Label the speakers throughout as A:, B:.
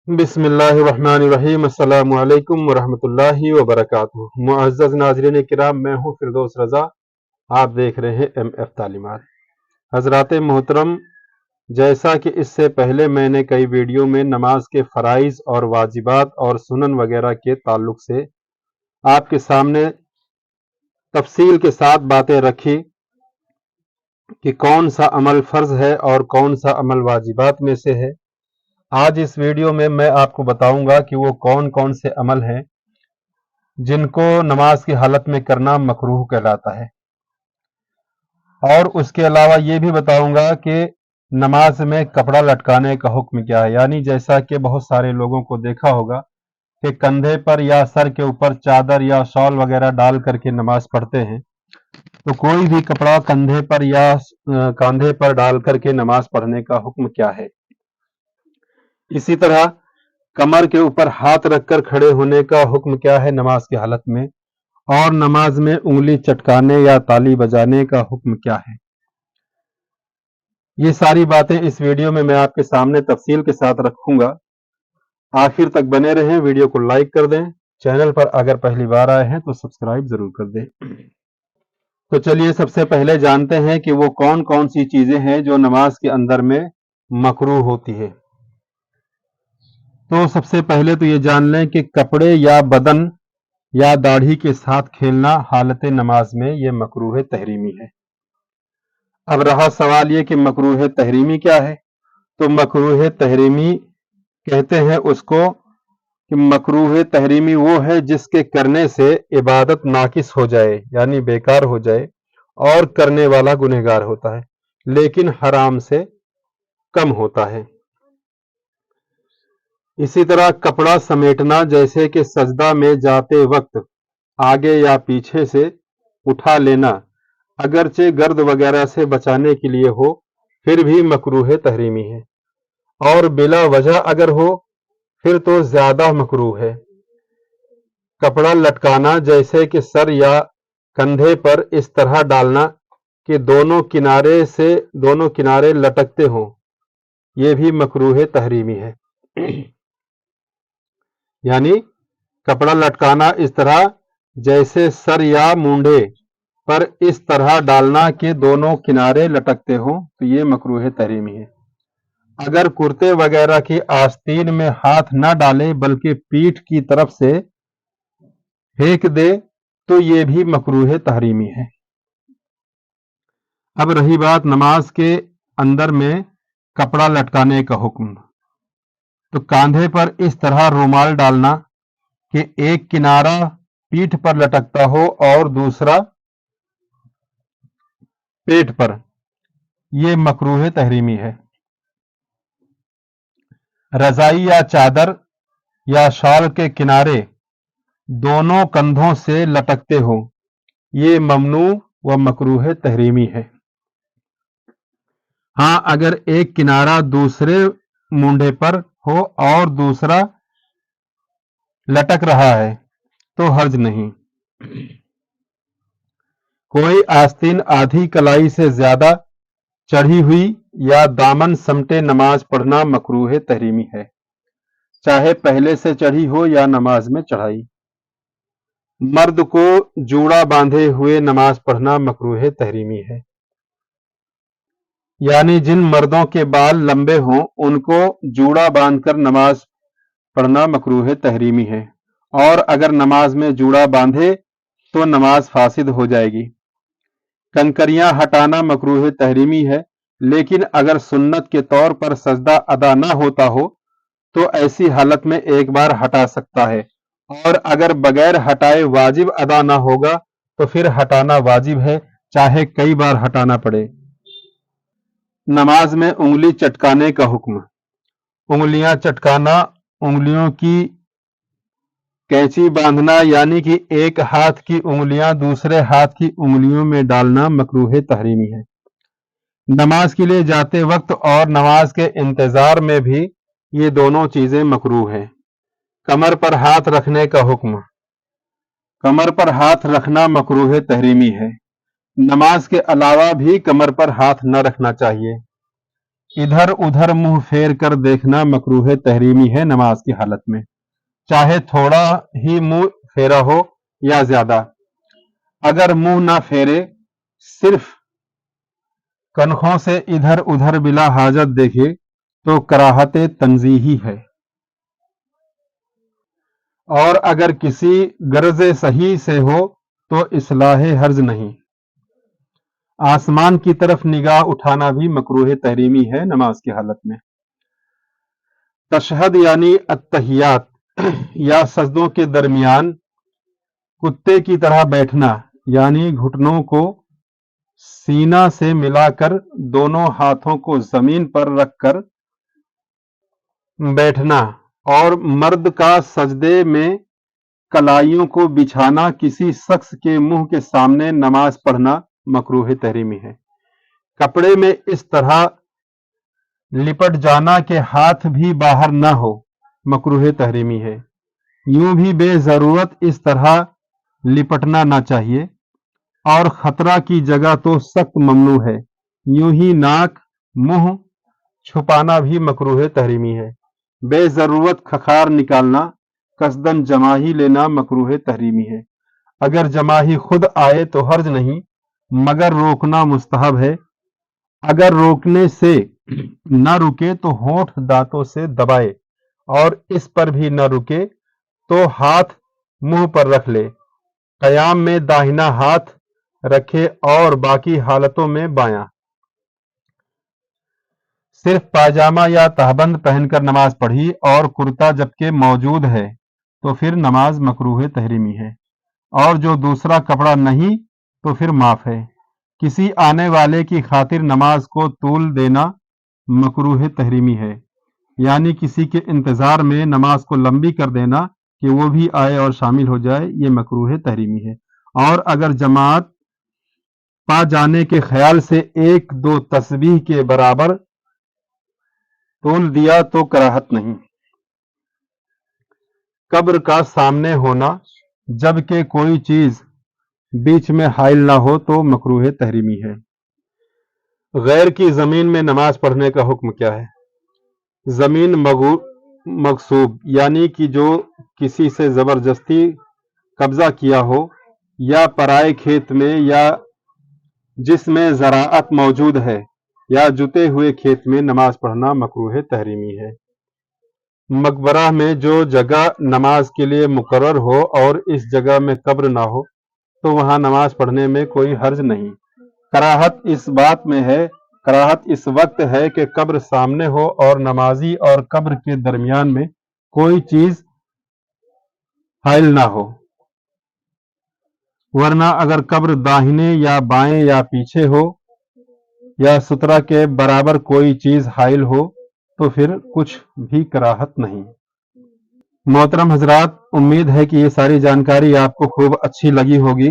A: बिस्मिल्लाहिर्रहमानिर्रहीम। अस्सलामु अलैकुम वरहमतुल्लाहि वबरकातुहू। मुअज़्ज़ज़ नाज़रीन किराम, मैं हूँ फिरदौस रज़ा। आप देख रहे हैं MF तालीमात। हज़रात मोहतरम, जैसा कि इससे पहले मैंने कई वीडियो में नमाज के फ़राइज़ और वाजिबात और सुनन वगैरह के ताल्लुक से आपके सामने तफसील के साथ बातें रखी कि कौन सा अमल फ़र्ज़ है और कौन सा अमल वाजिबात में से है। आज इस वीडियो में मैं आपको बताऊंगा कि वो कौन कौन से अमल हैं जिनको नमाज की हालत में करना मकरूह कहलाता है, और उसके अलावा ये भी बताऊंगा कि नमाज में कपड़ा लटकाने का हुक्म क्या है। यानी जैसा कि बहुत सारे लोगों को देखा होगा कि कंधे पर या सर के ऊपर चादर या शॉल वगैरह डाल करके नमाज पढ़ते हैं, तो कोई भी कपड़ा कंधे पर या कांधे पर डाल करके नमाज पढ़ने का हुक्म क्या है। इसी तरह कमर के ऊपर हाथ रखकर खड़े होने का हुक्म क्या है नमाज की हालत में, और नमाज में उंगली चटकाने या ताली बजाने का हुक्म क्या है। ये सारी बातें इस वीडियो में मैं आपके सामने तफसील के साथ रखूंगा। आखिर तक बने रहें, वीडियो को लाइक कर दें, चैनल पर अगर पहली बार आए हैं तो सब्सक्राइब जरूर कर दें। तो चलिए सबसे पहले जानते हैं कि वो कौन कौन सी चीजें हैं जो नमाज के अंदर में मकरूह होती है। तो सबसे पहले तो ये जान लें कि कपड़े या बदन या दाढ़ी के साथ खेलना हालत नमाज में ये मकरूह तहरीमी है। अब रहा सवाल ये कि मकरूह तहरीमी क्या है। तो मकरूह तहरीमी कहते हैं उसको कि मकरूह तहरीमी वो है जिसके करने से इबादत नाकिस हो जाए, यानी बेकार हो जाए, और करने वाला गुनहगार होता है, लेकिन हराम से कम होता है। इसी तरह कपड़ा समेटना, जैसे कि सजदा में जाते वक्त आगे या पीछे से उठा लेना, अगरचे गर्द वगैरह से बचाने के लिए हो, फिर भी मकरूह तहरीमी है, और बिला वजह अगर हो फिर तो ज्यादा मकरूह है। कपड़ा लटकाना, जैसे कि सर या कंधे पर इस तरह डालना कि दोनों किनारे लटकते हों, यह भी मकरूह तहरीमी है। यानी कपड़ा लटकाना इस तरह, जैसे सर या मूंढे पर इस तरह डालना कि दोनों किनारे लटकते हों, तो ये मकरूह तहरीमी है। अगर कुर्ते वगैरह की आस्तीन में हाथ न डाले बल्कि पीठ की तरफ से फेंक दे, तो ये भी मकरूह तहरीमी है। अब रही बात नमाज के अंदर में कपड़ा लटकाने का हुक्म, तो कांधे पर इस तरह रुमाल डालना कि एक किनारा पीठ पर लटकता हो और दूसरा पेट पर, यह मकरूह तहरीमी है। रजाई या चादर या शॉल के किनारे दोनों कंधों से लटकते हो, ये ममनू व मकरूह तहरीमी है। हाँ, अगर एक किनारा दूसरे मूंढे पर हो और दूसरा लटक रहा है तो हर्ज नहीं। कोई आस्तीन आधी कलाई से ज्यादा चढ़ी हुई या दामन समटे नमाज पढ़ना मकरूह तहरीमी है, चाहे पहले से चढ़ी हो या नमाज में चढ़ाई। मर्द को जूड़ा बांधे हुए नमाज पढ़ना मकरूह तहरीमी है, यानी जिन मर्दों के बाल लंबे हों उनको जूड़ा बांधकर नमाज पढ़ना मकरूह तहरीमी है, और अगर नमाज में जूड़ा बांधे तो नमाज फासिद हो जाएगी। कंकरियां हटाना मकरूह तहरीमी है, लेकिन अगर सुन्नत के तौर पर सजदा अदा न होता हो तो ऐसी हालत में एक बार हटा सकता है, और अगर बगैर हटाए वाजिब अदा ना होगा तो फिर हटाना वाजिब है, चाहे कई बार हटाना पड़े। नमाज में उंगली चटकाने का हुक्म। उंगलियां चटकाना, उंगलियों की कैंची बांधना, यानी कि एक हाथ की उंगलियां दूसरे हाथ की उंगलियों में डालना मकरूह तहरीमी है। नमाज के लिए जाते वक्त और नमाज के इंतजार में भी ये दोनों चीजें मकरूह हैं। कमर पर हाथ रखने का हुक्म। कमर पर हाथ रखना मकरूह तहरीमी है। नमाज के अलावा भी कमर पर हाथ न रखना चाहिए। इधर उधर मुंह फेर कर देखना मकरूह तहरीमी है नमाज की हालत में, चाहे थोड़ा ही मुंह फेरा हो या ज्यादा। अगर मुंह ना फेरे, सिर्फ कनखों से इधर उधर बिला हाजत देखे तो कराहत तंजीही है, और अगर किसी गर्ज सही से हो तो इस्लाह हर्ज नहीं। आसमान की तरफ निगाह उठाना भी मकरूह तहरीमी है नमाज की हालत में। तशहद यानी अत्तहियात या सजदों के दरमियान कुत्ते की तरह बैठना, यानी घुटनों को सीना से मिलाकर दोनों हाथों को जमीन पर रखकर बैठना, और मर्द का सजदे में कलाइयों को बिछाना, किसी शख्स के मुंह के सामने नमाज पढ़ना मकरूह तहरीमी है। कपड़े में इस तरह लिपट जाना कि हाथ भी बाहर न हो मकरूह तहरीमी है। यूं भी बेजरूरत इस तरह लिपटना ना चाहिए, और खतरा की जगह तो सख्त ममनू है। यूं ही नाक मुंह छुपाना भी मकरूह तहरीमी है। बेजरूरत खखार निकालना, कसदन जमाही लेना मकरूह तहरीमी है। अगर जमाही खुद आए तो हर्ज नहीं, मगर रोकना मुस्तहब है। अगर रोकने से न रुके तो होंठ दांतों से दबाए, और इस पर भी न रुके तो हाथ मुंह पर रख ले। कयाम में दाहिना हाथ रखे और बाकी हालतों में बायां। सिर्फ पायजामा या तहबंद पहनकर नमाज पढ़ी और कुर्ता जबकि मौजूद है तो फिर नमाज मकरूह तहरीमी है, और जो दूसरा कपड़ा नहीं तो फिर माफ है। किसी आने वाले की खातिर नमाज को तूल देना मकरूह तहरीमी है, यानी किसी के इंतजार में नमाज को लंबी कर देना कि वो भी आए और शामिल हो जाए, ये मकरूह तहरीमी है। और अगर जमात पा जाने के ख्याल से एक दो तस्बीह के बराबर तोल दिया तो कराहत नहीं। कब्र का सामने होना जबकि कोई चीज बीच में हाइल ना हो तो मकरूह तहरीमी है। गैर की जमीन में नमाज पढ़ने का हुक्म क्या है? जमीन मगसूब यानी कि जो किसी से जबरदस्ती कब्जा किया हो, या पराए खेत में, या जिसमें ज़राअत मौजूद है, या जुते हुए खेत में नमाज पढ़ना मकरूह तहरीमी है। मकबरा में जो जगह नमाज के लिए मुकर्रर हो और इस जगह में कब्र ना हो तो वहां नमाज पढ़ने में कोई हर्ज नहीं। कराहत इस वक्त है कि कब्र सामने हो और नमाजी और कब्र के दरमियान में कोई चीज हाइल ना हो, वरना अगर कब्र दाहिने या बाएं या पीछे हो या सुतरा के बराबर कोई चीज हाइल हो तो फिर कुछ भी कराहत नहीं। मोहतरम हजरात, उम्मीद है कि ये सारी जानकारी आपको खूब अच्छी लगी होगी।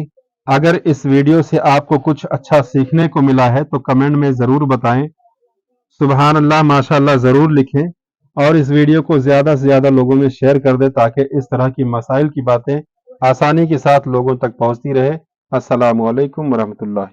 A: अगर इस वीडियो से आपको कुछ अच्छा सीखने को मिला है तो कमेंट में ज़रूर बताएं। सुबहान अल्लाह, माशाअल्लाह ज़रूर लिखें, और इस वीडियो को ज़्यादा से ज़्यादा लोगों में शेयर कर दें ताकि इस तरह की मसाइल की बातें आसानी के साथ लोगों तक पहुँचती रहे। अस्सलामु अलैकुम वरहमतुल्लाह।